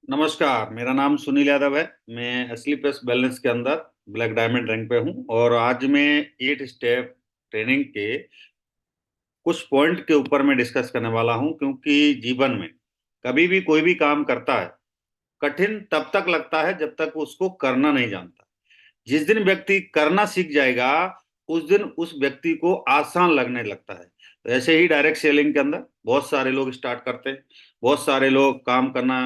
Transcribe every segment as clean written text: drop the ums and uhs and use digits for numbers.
नमस्कार। मेरा नाम सुनील यादव है। मैं असली प्लस बैलेंस के अंदर ब्लैक डायमंड रैंक पे हूँ और आज मैं 8 स्टेप ट्रेनिंग के कुछ पॉइंट के ऊपर मैं डिस्कस करने वाला हूँ, क्योंकि जीवन में कभी भी कोई भी काम करता है, कठिन तब तक लगता है जब तक उसको करना नहीं जानता। जिस दिन व्यक्ति करना सीख जाएगा, उस दिन उस व्यक्ति को आसान लगने लगता है। तो ऐसे ही डायरेक्ट सेलिंग के अंदर बहुत सारे लोग स्टार्ट करते हैं, बहुत सारे लोग काम करना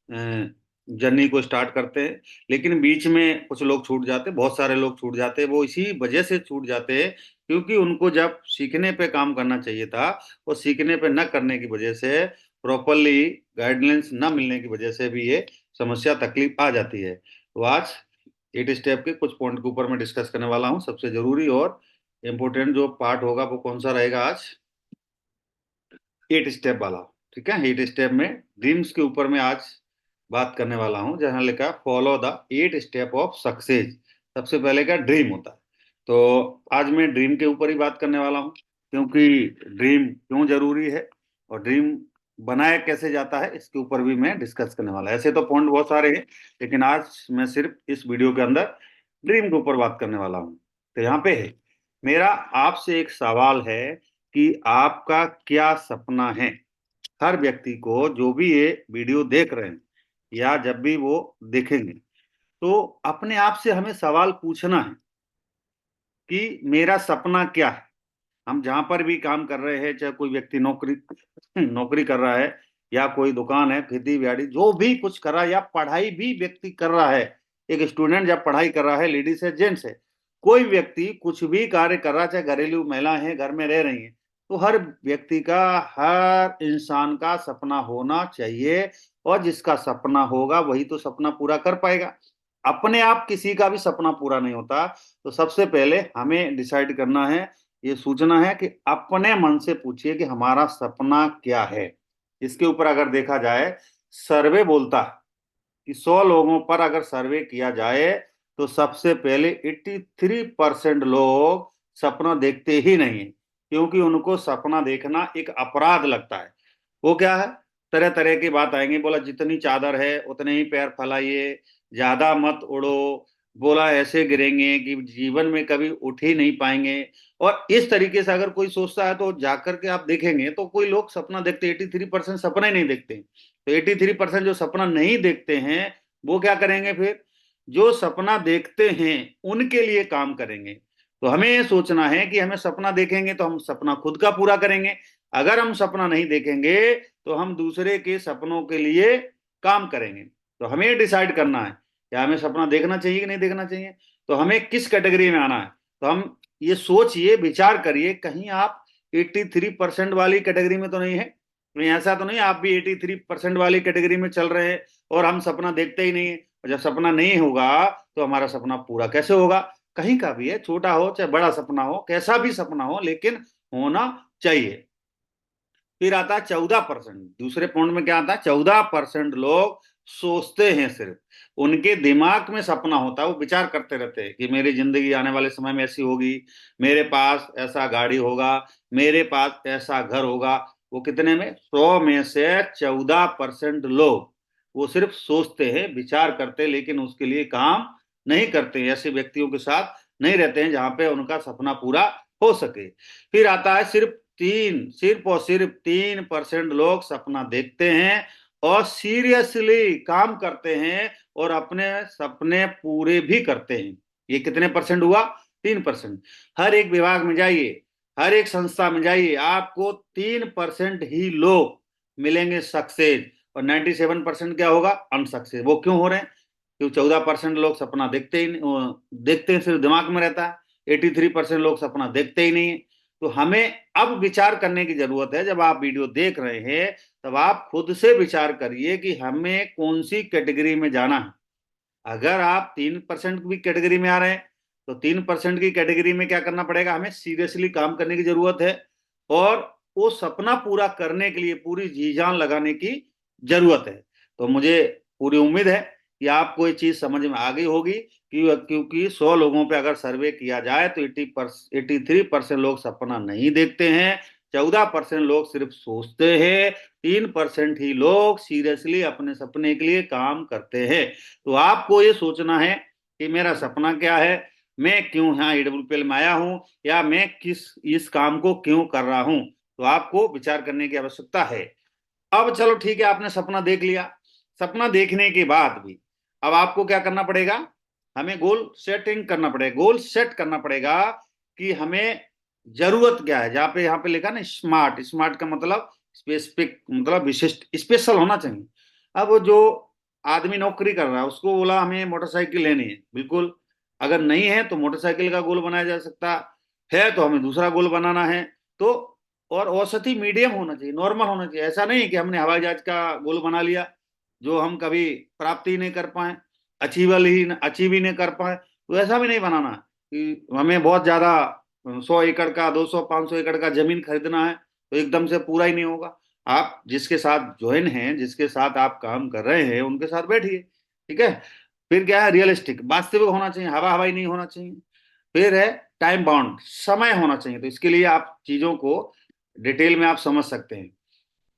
जर्नी को स्टार्ट करते हैं, लेकिन बीच में कुछ लोग छूट जाते हैं, बहुत सारे लोग छूट जाते हैं। वो इसी वजह से छूट जाते हैं क्योंकि उनको जब सीखने पे काम करना चाहिए था, वो सीखने पे न करने की वजह से, प्रॉपरली गाइडलाइंस न मिलने की वजह से भी ये समस्या तकलीफ आ जाती है। तो आज 8 स्टेप के कुछ पॉइंट के ऊपर मैं डिस्कस करने वाला हूँ। सबसे जरूरी और इम्पोर्टेंट जो पार्ट होगा वो कौन सा रहेगा आज? 8 स्टेप वाला। ठीक है, 8 स्टेप में ड्रीम्स के ऊपर मैं आज बात करने वाला हूँ, जहां लिखा follow the 8 step of success. सबसे पहले का ड्रीम होता है। तो आज मैं ड्रीम के ऊपर ही बात करने वाला हूँ, क्योंकि ड्रीम क्यों जरूरी है और ड्रीम बनाया कैसे जाता है, इसके ऊपर भी मैं डिस्कस करने वाला है। ऐसे तो पॉइंट बहुत सारे हैं, लेकिन आज मैं सिर्फ इस वीडियो के अंदर ड्रीम के ऊपर बात करने वाला हूँ। तो यहाँ पे है, मेरा आपसे एक सवाल है कि आपका क्या सपना है? हर व्यक्ति को, जो भी ये वीडियो देख रहे हैं या जब भी वो देखेंगे, तो अपने आप से हमें सवाल पूछना है कि मेरा सपना क्या है। हम जहां पर भी काम कर रहे हैं, चाहे कोई व्यक्ति नौकरी नौकरी कर रहा है, या कोई दुकान है, खेती बाड़ी, जो भी कुछ कर रहा है, या पढ़ाई भी व्यक्ति कर रहा है, एक स्टूडेंट जब पढ़ाई कर रहा है, लेडीज है, जेंट्स है, कोई व्यक्ति कुछ भी कार्य कर रहा है, चाहे घरेलू महिला है, घर में रह रही है, तो हर व्यक्ति का, हर इंसान का सपना होना चाहिए। और जिसका सपना होगा वही तो सपना पूरा कर पाएगा। अपने आप किसी का भी सपना पूरा नहीं होता। तो सबसे पहले हमें डिसाइड करना है, ये सोचना है कि अपने मन से पूछिए कि हमारा सपना क्या है। इसके ऊपर अगर देखा जाए, सर्वे बोलता है कि 100 लोगों पर अगर सर्वे किया जाए, तो सबसे पहले 83% लोग सपना देखते ही नहीं है, क्योंकि उनको सपना देखना एक अपराध लगता है। वो क्या है, तरह तरह की बात आएंगी। बोला जितनी चादर है उतने ही पैर फैलाइए, ज्यादा मत उड़ो, बोला ऐसे गिरेंगे कि जीवन में कभी उठ ही नहीं पाएंगे। और इस तरीके से अगर कोई सोचता है, तो जाकर के आप देखेंगे तो कोई लोग सपना देखते, 83% सपना ही नहीं देखते। तो 83% जो सपना नहीं देखते हैं, वो क्या करेंगे फिर? जो सपना देखते हैं उनके लिए काम करेंगे। तो हमें ये सोचना है कि हमें सपना देखेंगे तो हम सपना खुद का पूरा करेंगे। अगर हम सपना नहीं देखेंगे तो हम दूसरे के सपनों के लिए काम करेंगे। तो हमें डिसाइड करना है क्या हमें सपना देखना चाहिए कि नहीं देखना चाहिए। तो हमें किस कैटेगरी में आना है, तो हम ये सोचिए, विचार करिए, कहीं आप 83% वाली कैटेगरी में तो नहीं है। कहीं ऐसा तो नहीं आप भी 83% वाली कैटेगरी में चल रहे हैं और हम सपना देखते ही नहीं है। और जब सपना नहीं होगा तो हमारा सपना पूरा कैसे होगा? कहीं का भी है, छोटा हो चाहे बड़ा सपना हो, कैसा भी सपना हो, लेकिन होना चाहिए। फिर आता है 14%। दूसरे पॉइंट में क्या आता है? 14% लोग सोचते हैं, सिर्फ उनके दिमाग में सपना होता है, वो विचार करते रहते हैं कि मेरी जिंदगी आने वाले समय में ऐसी होगी, मेरे पास ऐसा गाड़ी होगा, मेरे पास ऐसा घर होगा। वो कितने में? 100 में से 14% लोग वो सिर्फ सोचते हैं, विचार करते हैं, लेकिन उसके लिए काम नहीं करते हैं। ऐसे व्यक्तियों के साथ नहीं रहते हैं जहां पे उनका सपना पूरा हो सके। फिर आता है सिर्फ और सिर्फ 3% लोग सपना देखते हैं और सीरियसली काम करते हैं और अपने सपने पूरे भी करते हैं। ये कितने परसेंट हुआ? 3%। हर एक विभाग में जाइए, हर एक संस्था में जाइए, आपको 3% ही लोग मिलेंगे सक्सेस, और 97% क्या होगा? अनसक्सेस। वो क्यों हो रहे हैं? क्योंकि 14% लोग सपना देखते ही नहीं, देखते हैं, सिर्फ दिमाग में रहता है। 83% लोग सपना देखते ही नहीं है। तो हमें अब विचार करने की जरूरत है। जब आप वीडियो देख रहे हैं, तब आप खुद से विचार करिए कि हमें कौन सी कैटेगरी में जाना है। अगर आप 3% की कैटेगरी में आ रहे हैं, तो 3% की कैटेगरी में क्या करना पड़ेगा? हमें सीरियसली काम करने की जरूरत है और वो सपना पूरा करने के लिए पूरी जी जान लगाने की जरूरत है। तो मुझे पूरी उम्मीद है कि आपको ये चीज समझ में आ गई होगी, क्योंकि 100 लोगों पे अगर सर्वे किया जाए तो 83% लोग सपना नहीं देखते हैं, 14% लोग सिर्फ सोचते हैं, 3% ही लोग सीरियसली अपने सपने के लिए काम करते हैं। तो आपको ये सोचना है कि मेरा सपना क्या है, मैं क्यों यहाँ ईडब्ल्यूपीएल में आया हूँ, या मैं किस इस काम को क्यों कर रहा हूँ। तो आपको विचार करने की आवश्यकता है। अब चलो ठीक है, आपने सपना देख लिया। सपना देखने के बाद भी अब आपको क्या करना पड़ेगा, हमें गोल सेटिंग करना पड़ेगा, गोल सेट करना पड़ेगा कि हमें जरूरत क्या है। जहाँ पे यहाँ पे लिखा ना स्मार्ट, स्मार्ट का मतलब स्पेसिफिक, मतलब विशिष्ट, स्पेशल होना चाहिए। अब वो जो आदमी नौकरी कर रहा है उसको बोला हमें मोटरसाइकिल लेनी है, बिल्कुल अगर नहीं है तो मोटरसाइकिल का गोल बनाया जा सकता है, तो हमें दूसरा गोल बनाना है। तो और औसत ही मीडियम होना चाहिए, नॉर्मल होना चाहिए। ऐसा नहीं कि हमने हवाई जहाज का गोल बना लिया जो हम कभी प्राप्ति नहीं कर पाए, अचीव ही नहीं कर पाए। तो ऐसा भी नहीं बनाना कि हमें बहुत ज्यादा 100 एकड़ का, 200 500 एकड़ का जमीन खरीदना है, तो एकदम से पूरा ही नहीं होगा। आप जिसके साथ ज्वाइन हैं, जिसके साथ आप काम कर रहे हैं, उनके साथ बैठिए, ठीक है। फिर क्या है, रियलिस्टिक, वास्तविक होना चाहिए, हवा हवाई नहीं होना चाहिए। फिर है टाइम बाउंड, समय होना चाहिए। तो इसके लिए आप चीजों को डिटेल में आप समझ सकते हैं।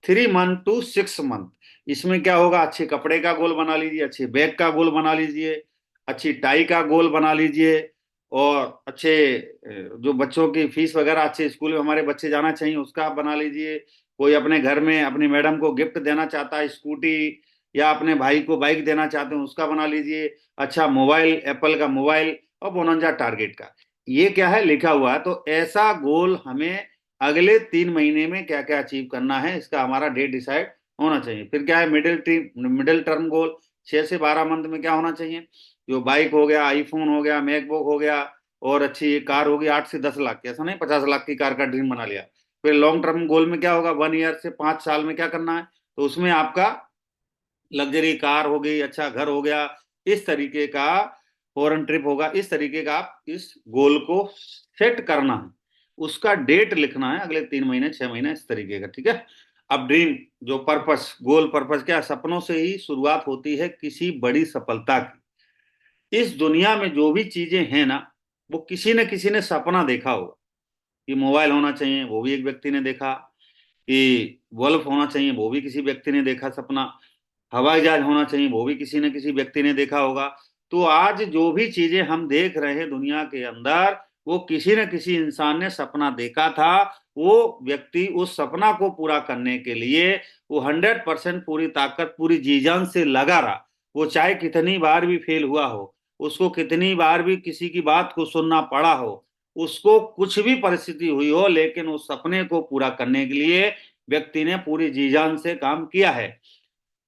3 मंथ to 6 मंथ, इसमें क्या होगा, अच्छे कपड़े का गोल बना लीजिए, अच्छे बैग का गोल बना लीजिए, अच्छी टाई का गोल बना लीजिए, और अच्छे जो बच्चों की फीस वगैरह, अच्छे स्कूल में हमारे बच्चे जाना चाहिए उसका आप बना लीजिए। कोई अपने घर में अपनी मैडम को गिफ्ट देना चाहता है, स्कूटी, या अपने भाई को बाइक देना चाहते हैं, उसका बना लीजिए। अच्छा मोबाइल, एप्पल का मोबाइल, और 52 टारगेट का, ये क्या है लिखा हुआ है। तो ऐसा गोल हमें अगले 3 महीने में क्या क्या अचीव करना है, इसका हमारा डेट डिसाइड होना चाहिए। फिर क्या है, मिडिल टर्म गोल, 6 से 12 मंथ में क्या होना चाहिए, जो बाइक हो गया, आईफोन हो गया, मैकबुक हो गया, और अच्छी कार होगी 8 से 10 लाख की, ऐसा नहीं 50 लाख की कार का ड्रीम बना लिया। फिर लॉन्ग टर्म गोल में क्या होगा, 1 ईयर से 5 साल में क्या करना है, तो उसमें आपका लग्जरी कार हो गई, अच्छा घर हो गया, इस तरीके का फॉरेन ट्रिप होगा, इस तरीके का आप इस गोल को सेट करना है। उसका डेट लिखना है, अगले 3 महीने 6 महीने इस तरीके का, ठीक है। अब ड्रीम, जो पर्पस, गोल पर्पस क्या है, सपनों से ही शुरुआत होती है किसी बड़ी सफलता की। इस दुनिया में जो भी चीजें हैं ना, वो किसी न किसी ने सपना देखा होगा। कि मोबाइल होना चाहिए, वो भी एक व्यक्ति ने देखा। कि बल्ब होना चाहिए, वो भी किसी व्यक्ति ने देखा सपना। हवाई जहाज होना चाहिए, वो भी किसी न किसी व्यक्ति ने देखा होगा। तो आज जो भी चीजें हम देख रहे हैं दुनिया के अंदर, वो किसी न किसी इंसान ने सपना देखा था। वो व्यक्ति उस सपना को पूरा करने के लिए वो 100% पूरी ताकत, पूरी जी जान से लगा रहा। वो चाहे कितनी बार भी फेल हुआ हो, उसको कितनी बार भी किसी की बात को सुनना पड़ा हो, उसको कुछ भी परिस्थिति हुई हो, लेकिन उस सपने को पूरा करने के लिए व्यक्ति ने पूरी जी जान से काम किया है।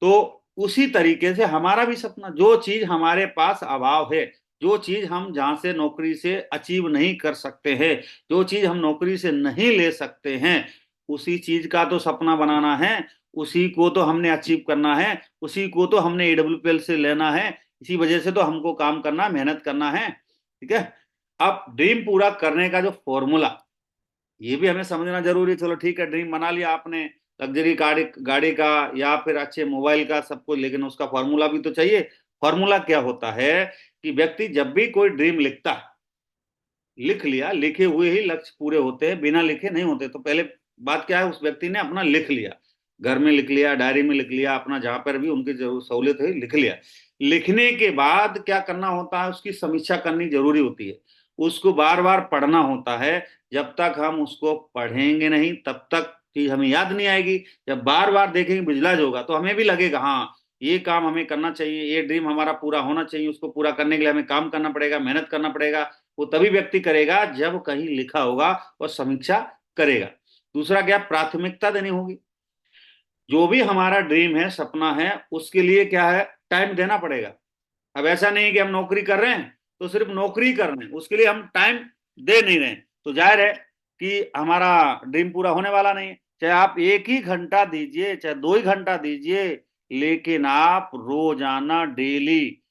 तो उसी तरीके से हमारा भी सपना, जो चीज हमारे पास अभाव है, जो चीज हम जहां से नौकरी से अचीव नहीं कर सकते हैं, जो चीज हम नौकरी से नहीं ले सकते हैं, उसी चीज का तो सपना बनाना है। उसी को तो हमने अचीव करना है, उसी को तो हमने ईडब्ल्यूपीएल से लेना है। इसी वजह से तो हमको काम करना, मेहनत करना है, ठीक है। अब ड्रीम पूरा करने का जो फॉर्मूला, ये भी हमें समझना जरूरी है। चलो ठीक है, ड्रीम बना लिया आपने, लग्जरी गाड़ी गाड़ी का, या फिर अच्छे मोबाइल का, सब कुछ, लेकिन उसका फॉर्मूला भी तो चाहिए। फॉर्मूला क्या होता है कि व्यक्ति जब भी कोई ड्रीम लिखता है, लिख लिया, लिखे हुए ही लक्ष्य पूरे होते हैं, बिना लिखे नहीं होते। तो पहले बात क्या है, उस व्यक्ति ने अपना लिख लिया, घर में लिख लिया, डायरी में लिख लिया, अपना जहां पर भी उनकी जरूर सहूलियत है लिख लिया। लिखने के बाद क्या करना होता है, उसकी समीक्षा करनी जरूरी होती है। उसको बार बार पढ़ना होता है। जब तक हम उसको पढ़ेंगे नहीं, तब तक चीज हमें याद नहीं आएगी। जब बार बार देखेंगे, विजुलाइज होगा, तो हमें भी लगेगा हाँ ये काम हमें करना चाहिए, ये ड्रीम हमारा पूरा होना चाहिए। उसको पूरा करने के लिए हमें काम करना पड़ेगा, मेहनत करना पड़ेगा। वो तभी व्यक्ति करेगा जब कहीं लिखा होगा और समीक्षा करेगा। दूसरा क्या, प्राथमिकता देनी होगी। जो भी हमारा ड्रीम है, सपना है, उसके लिए क्या है, टाइम देना पड़ेगा। अब ऐसा नहीं है कि हम नौकरी कर रहे हैं तो सिर्फ नौकरी कर रहे हैं, उसके लिए हम टाइम दे नहीं रहे हैं, तो जाहिर है कि हमारा ड्रीम पूरा होने वाला नहीं है। चाहे आप 1 ही घंटा दीजिए, चाहे 2 ही घंटा दीजिए, लेकिन आप रोजाना डेली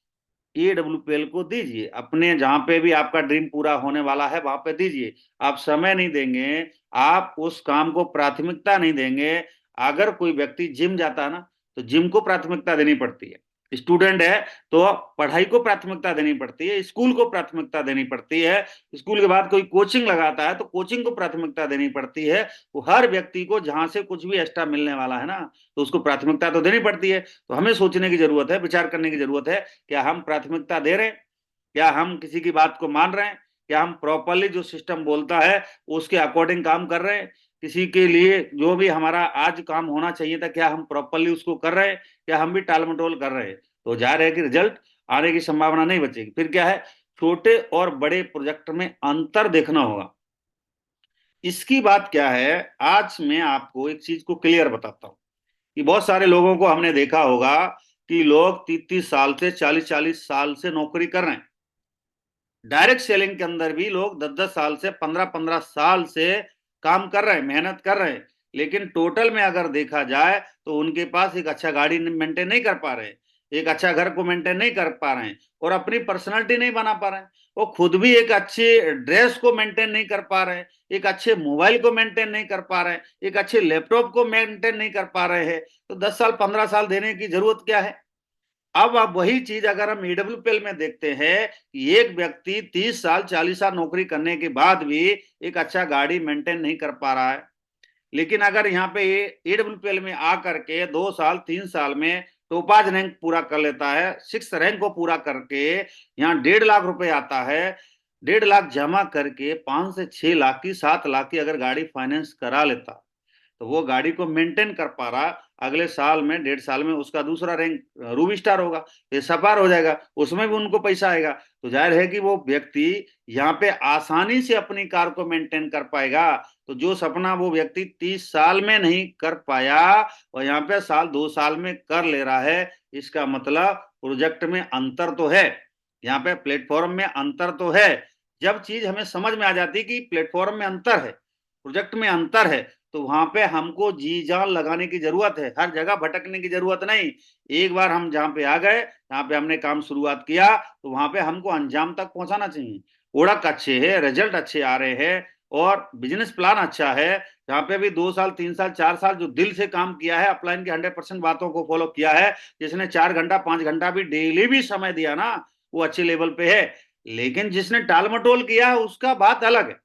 EWPL को दीजिए। अपने जहां पे भी आपका ड्रीम पूरा होने वाला है वहां पे दीजिए। आप समय नहीं देंगे, आप उस काम को प्राथमिकता नहीं देंगे। अगर कोई व्यक्ति जिम जाता है ना, तो जिम को प्राथमिकता देनी पड़ती है। स्टूडेंट है तो पढ़ाई को प्राथमिकता देनी पड़ती है, स्कूल को प्राथमिकता देनी पड़ती है, स्कूल के बाद कोई कोचिंग लगाता है तो कोचिंग को प्राथमिकता देनी पड़ती है। तो हर व्यक्ति को जहां से कुछ भी एक्स्ट्रा मिलने वाला है ना, तो उसको प्राथमिकता तो देनी पड़ती है। तो हमें सोचने की जरूरत है, विचार करने की जरूरत है, क्या हम प्राथमिकता दे रहे हैं, क्या हम किसी की बात को मान रहे हैं, क्या हम प्रॉपरली जो सिस्टम बोलता है उसके अकॉर्डिंग काम कर रहे हैं, किसी के लिए जो भी हमारा आज काम होना चाहिए था क्या हम प्रॉपरली उसको कर रहे हैं, क्या हम भी टाल मटोल कर रहे हैं। तो जाहिर है कि रिजल्ट आने की संभावना नहीं बचेगी। फिर क्या है, छोटे और बड़े प्रोजेक्ट में अंतर देखना होगा। इसकी बात क्या है, आज मैं आपको एक चीज को क्लियर बताता हूं कि बहुत सारे लोगों को हमने देखा होगा कि लोग 30-30 साल से 40-40 साल से नौकरी कर रहे हैं। डायरेक्ट सेलिंग के अंदर भी लोग 10-10 साल से 15-15 साल से काम कर रहे हैं, मेहनत कर रहे हैं, लेकिन टोटल में अगर देखा जाए तो उनके पास एक अच्छा गाड़ी मेंटेन नहीं कर पा रहे, एक अच्छा घर को मेंटेन नहीं कर पा रहे हैं, और अपनी पर्सनालिटी नहीं बना पा रहे हैं। वो खुद भी एक अच्छे ड्रेस को मेंटेन नहीं कर पा रहे हैं, एक अच्छे मोबाइल को मेंटेन नहीं कर पा रहे हैं, एक अच्छे लैपटॉप को मेंटेन नहीं कर पा रहे हैं। तो 10 साल 15 साल देने की जरूरत क्या है। अब आप वही चीज अगर हम ईडब्ल्यूपीएल में देखते हैं कि एक व्यक्ति 30 साल 40 साल नौकरी करने के बाद भी एक अच्छा गाड़ी मेंटेन नहीं कर पा रहा है, लेकिन अगर यहाँ पे ईडब्ल्यूपीएल में आकर के 2 साल 3 साल में टोपाज रैंक पूरा कर लेता है, 6 रैंक को पूरा करके यहाँ 1.5 लाख रुपए आता है, 1.5 लाख जमा करके 5 से 6 लाख की 7 लाख की अगर गाड़ी फाइनेंस करा लेता, तो वो गाड़ी को मेंटेन कर पा रहा, अगले साल में 1.5 साल में उसका दूसरा रैंक रूबी स्टार होगा, ये सफार हो जाएगा, उसमें भी उनको पैसा आएगा। तो जाहिर है कि वो व्यक्ति यहाँ पे आसानी से अपनी कार को मेंटेन कर पाएगा। तो जो सपना वो व्यक्ति 30 साल में नहीं कर पाया और यहाँ पे साल 2 साल में कर ले रहा है, इसका मतलब प्रोजेक्ट में अंतर तो है, यहाँ पे प्लेटफॉर्म में अंतर तो है। जब चीज हमें समझ में आ जाती कि प्लेटफॉर्म में अंतर है, प्रोजेक्ट में अंतर है, तो वहां पे हमको जी जान लगाने की जरूरत है, हर जगह भटकने की जरूरत नहीं। एक बार हम जहाँ पे आ गए, जहाँ पे हमने काम शुरुआत किया, तो वहां पे हमको अंजाम तक पहुंचाना चाहिए। ओडक अच्छे है, रिजल्ट अच्छे आ रहे हैं और बिजनेस प्लान अच्छा है, जहाँ पे भी 2 साल 3 साल 4 साल जो दिल से काम किया है, अपलाइन की 100% बातों को फॉलो किया है, जिसने 4 घंटा 5 घंटा भी डेली भी समय दिया ना, वो अच्छे लेवल पे है। लेकिन जिसने टाल मटोल किया है उसका बात अलग है,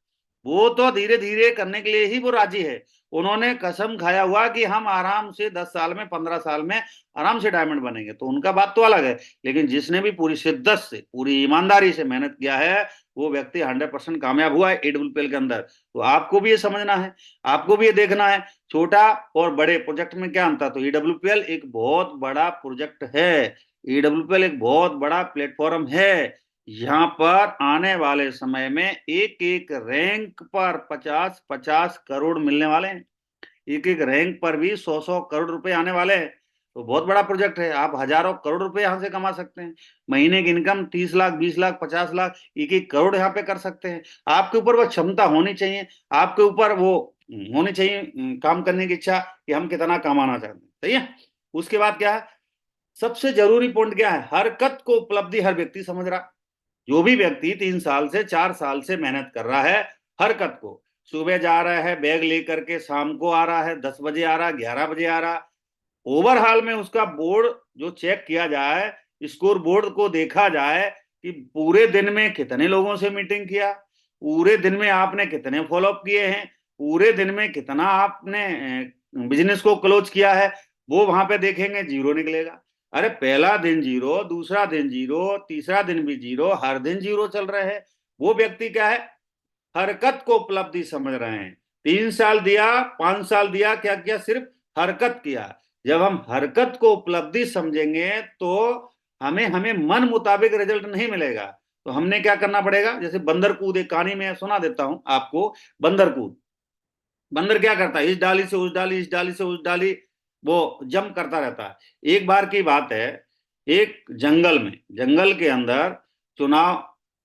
वो तो धीरे धीरे करने के लिए ही वो राजी है। उन्होंने कसम खाया हुआ कि हम आराम से 10 साल में 15 साल में आराम से डायमंड बनेंगे, तो उनका बात तो अलग है। लेकिन जिसने भी पूरी शिद्दत से पूरी ईमानदारी से मेहनत किया है, वो व्यक्ति 100% कामयाब हुआ है ईडब्ल्यूपीएल के अंदर। तो आपको भी ये समझना है, आपको भी ये देखना है, छोटा और बड़े प्रोजेक्ट में क्या अंतर। तो ईडब्ल्यूपीएल एक बहुत बड़ा प्रोजेक्ट है, ईडब्ल्यूपीएल एक बहुत बड़ा प्लेटफॉर्म है। यहाँ पर आने वाले समय में एक एक रैंक पर 50-50 करोड़ मिलने वाले हैं, एक एक रैंक पर भी 100-100 करोड़ रुपए आने वाले हैं। तो बहुत बड़ा प्रोजेक्ट है, आप हजारों करोड़ रुपए यहाँ से कमा सकते हैं। महीने की इनकम 30 लाख 20 लाख 50 लाख 1-1 करोड़ यहाँ पे कर सकते हैं। आपके ऊपर वो क्षमता होनी चाहिए, आपके ऊपर वो होनी चाहिए काम करने की इच्छा कि हम कितना कमाना चाहते हैं। सही है। उसके बाद क्या है, सबसे जरूरी पॉइंट क्या है, हरकत को उपलब्धि हर व्यक्ति समझ रहा। जो भी व्यक्ति 3 साल से 4 साल से मेहनत कर रहा है, हरकत को, सुबह जा रहा है बैग लेकर के, शाम को आ रहा है, 10 बजे आ रहा, 11 बजे आ रहा, ओवरऑल में उसका बोर्ड जो चेक किया जाए, स्कोर बोर्ड को देखा जाए कि पूरे दिन में कितने लोगों से मीटिंग किया, पूरे दिन में आपने कितने फॉलोअप किए हैं, पूरे दिन में कितना आपने बिजनेस को क्लोज किया है, वो वहां पे देखेंगे, जीरो निकलेगा। अरे पहला दिन जीरो, दूसरा दिन जीरो, तीसरा दिन भी जीरो, हर दिन जीरो चल रहे हैं। वो व्यक्ति क्या है, हरकत को उपलब्धि समझ रहे हैं। 3 साल दिया 5 साल दिया, क्या किया, सिर्फ हरकत किया। जब हम हरकत को उपलब्धि समझेंगे तो हमें हमें मन मुताबिक रिजल्ट नहीं मिलेगा। तो हमने क्या करना पड़ेगा, जैसे बंदर कूद, एक कहानी में सुना देता हूं आपको। बंदर कूद, बंदर क्या करता है, इस डाली से उस डाली, इस डाली से उस डाली, वो जंप करता रहता है। एक बार की बात है, एक जंगल में, जंगल के अंदर चुनाव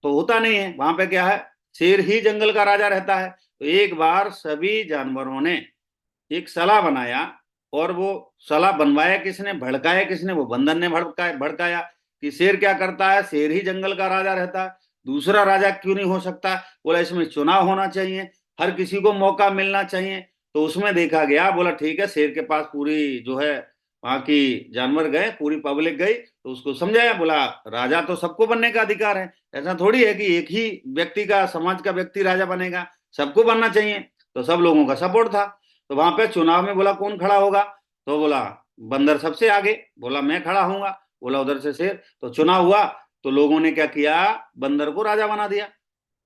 तो होता नहीं है, वहां पे क्या है, शेर ही जंगल का राजा रहता है। तो एक बार सभी जानवरों ने एक सलाह बनाया, और वो सलाह बनवाया किसने, भड़काया किसने, वो बंदर ने भड़काया भड़काया कि शेर क्या करता है, शेर ही जंगल का राजा रहता है, दूसरा राजा क्यों नहीं हो सकता। बोला इसमें चुनाव होना चाहिए, हर किसी को मौका मिलना चाहिए। तो उसमें देखा गया, बोला ठीक है, शेर के पास पूरी जो है वहां की जानवर गए, पूरी पब्लिक गई, तो उसको समझाया, बोला राजा तो सबको बनने का अधिकार है, ऐसा थोड़ी है कि एक ही व्यक्ति का, समाज का व्यक्ति राजा बनेगा, सबको बनना चाहिए। तो सब लोगों का सपोर्ट था। तो वहां पे चुनाव में बोला कौन खड़ा होगा, तो बोला बंदर सबसे आगे, बोला मैं खड़ा हूंगा। बोला उधर से शेर। तो चुनाव हुआ, तो लोगों ने क्या किया, बंदर को राजा बना दिया।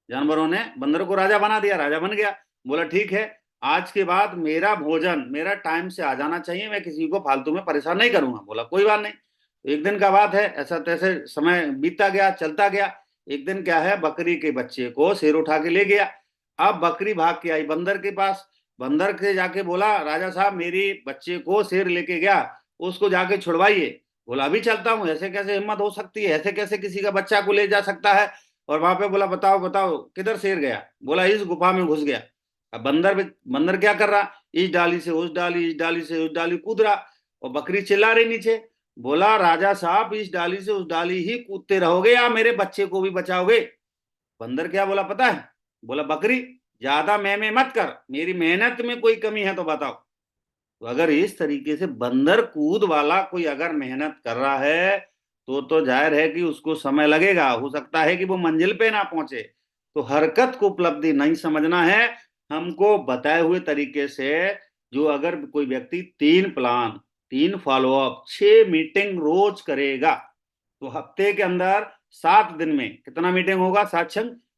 जानवरों ने बंदर को राजा बना दिया, राजा बन गया। बोला ठीक है, आज के बाद मेरा भोजन मेरा टाइम से आ जाना चाहिए, मैं किसी को फालतू में परेशान नहीं करूंगा। बोला कोई बात नहीं। तो एक दिन का बात है, ऐसा तैसे समय बीतता गया, चलता गया। एक दिन क्या है, बकरी के बच्चे को शेर उठा के ले गया। अब बकरी भाग के आई बंदर के पास। बंदर के जाके बोला राजा साहब मेरी बच्चे को शेर लेके गया, उसको जाके छुड़वाइए। बोला अभी चलता हूँ, ऐसे कैसे हिम्मत हो सकती है, ऐसे कैसे किसी का बच्चा को ले जा सकता है। और वहां पे बोला बताओ बताओ किधर शेर गया। बोला इस गुफा में घुस गया। अब बंदर क्या कर रहा, इस डाली से उस डाली, इस डाली से उस डाली कूद रहा, और बकरी चिल्ला रही नीचे। बोला राजा साहब इस डाली से उस डाली ही कूदते रहोगे या मेरे बच्चे को भी बचाओगे। बंदर क्या बोला पता है, बोला बकरी ज्यादा मैं मत कर, मेरी मेहनत में कोई कमी है तो बताओ। तो अगर इस तरीके से बंदर कूद वाला कोई अगर मेहनत कर रहा है, तो जाहिर है कि उसको समय लगेगा, हो सकता है कि वो मंजिल पे ना पहुंचे। तो हरकत को उपलब्धि नहीं समझना है, हमको बताए हुए तरीके से। जो अगर कोई व्यक्ति 3 प्लान, 3 फॉलोअप, 6 मीटिंग रोज करेगा, तो हफ्ते के अंदर 7 दिन में कितना मीटिंग होगा, 7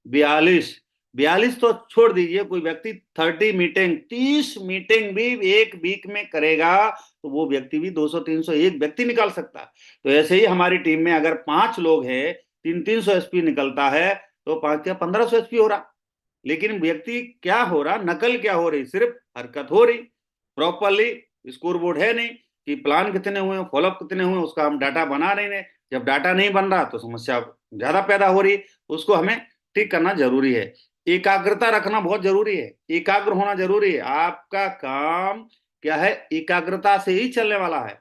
×42, 42 तो छोड़ दीजिए, कोई व्यक्ति 30 मीटिंग, 30 मीटिंग भी एक वीक में करेगा, तो वो व्यक्ति भी 200-300 एक व्यक्ति निकाल सकता है। तो ऐसे ही हमारी टीम में अगर 5 लोग हैं, 300-300 एसपी निकलता है, तो 5 या 1500 एसपी हो रहा। लेकिन व्यक्ति क्या हो रहा, नकल क्या हो रही, सिर्फ हरकत हो रही, प्रॉपरली स्कोर बोर्ड है नहीं कि प्लान कितने हुए, फॉलोअप कितने हुए, उसका हम डाटा बना नहीं रहे। जब डाटा नहीं बन रहा तो समस्या ज्यादा पैदा हो रही, उसको हमें ठीक करना जरूरी है। एकाग्रता रखना बहुत जरूरी है, एकाग्र होना जरूरी है। आपका काम क्या है, एकाग्रता से ही चलने वाला है।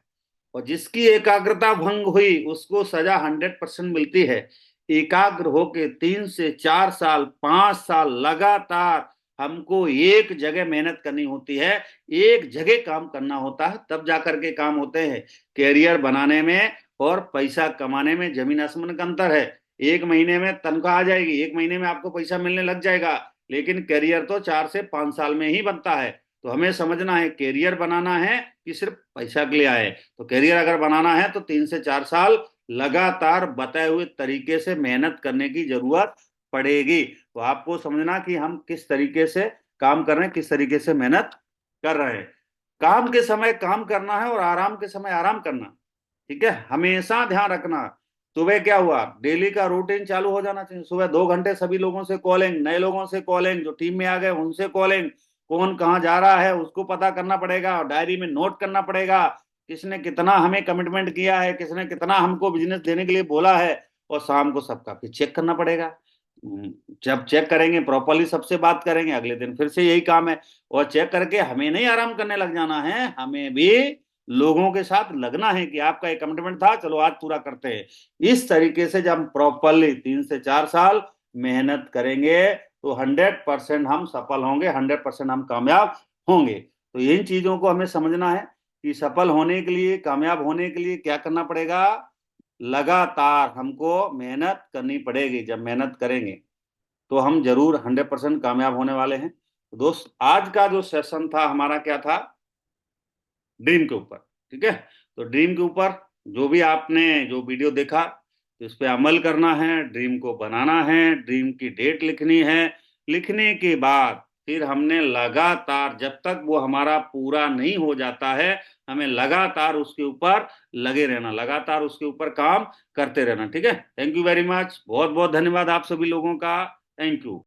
और जिसकी एकाग्रता भंग हुई उसको सजा 100% मिलती है। एकाग्र होके 3 से 4 साल, 5 साल लगातार हमको एक जगह मेहनत करनी होती है, एक जगह काम करना होता है, तब जाकर के काम होते हैं। कैरियर बनाने में और पैसा कमाने में जमीन आसमान का अंतर है। एक महीने में तनख्वाह आ जाएगी, एक महीने में आपको पैसा मिलने लग जाएगा, लेकिन कैरियर तो 4 से 5 साल में ही बनता है। तो हमें समझना है कैरियर बनाना है कि सिर्फ पैसा के लिए आए। तो कैरियर अगर बनाना है तो 3 से 4 साल लगातार बताए हुए तरीके से मेहनत करने की जरूरत पड़ेगी। तो आपको समझना कि हम किस तरीके से काम कर रहे हैं, किस तरीके से मेहनत कर रहे हैं। काम के समय काम करना है और आराम के समय आराम करना, ठीक है। हमेशा ध्यान रखना, सुबह क्या हुआ, डेली का रूटीन चालू हो जाना चाहिए। सुबह 2 घंटे सभी लोगों से कॉलिंग, नए लोगों से कॉलिंग, जो टीम में आ गए उनसे कॉलिंग, कौन कहाँ जा रहा है उसको पता करना पड़ेगा, और डायरी में नोट करना पड़ेगा किसने कितना हमें कमिटमेंट किया है, किसने कितना हमको बिजनेस देने के लिए बोला है। और शाम को सबका फिर चेक करना पड़ेगा। जब चेक करेंगे प्रॉपरली, सबसे बात करेंगे, अगले दिन फिर से यही काम है। और चेक करके हमें नहीं आराम करने लग जाना है, हमें भी लोगों के साथ लगना है कि आपका एक कमिटमेंट था, चलो आज पूरा करते हैं। इस तरीके से जब हम प्रॉपरली 3 से 4 साल मेहनत करेंगे, तो 100% हम सफल होंगे, 100% हम कामयाब होंगे। तो इन चीजों को हमें समझना है कि सफल होने के लिए, कामयाब होने के लिए क्या करना पड़ेगा, लगातार हमको मेहनत करनी पड़ेगी। जब मेहनत करेंगे तो हम जरूर 100% कामयाब होने वाले हैं। तो दोस्त, आज का जो सेशन था हमारा क्या था, ड्रीम के ऊपर, ठीक है। तो ड्रीम के ऊपर जो भी आपने जो वीडियो देखा, तो इस पे अमल करना है, ड्रीम को बनाना है, ड्रीम की डेट लिखनी है। लिखने के बाद फिर हमने लगातार, जब तक वो हमारा पूरा नहीं हो जाता है, हमें लगातार उसके ऊपर लगे रहना, लगातार उसके ऊपर काम करते रहना, ठीक है। थैंक यू वेरी मच, बहुत बहुत धन्यवाद आप सभी लोगों का। Thank you.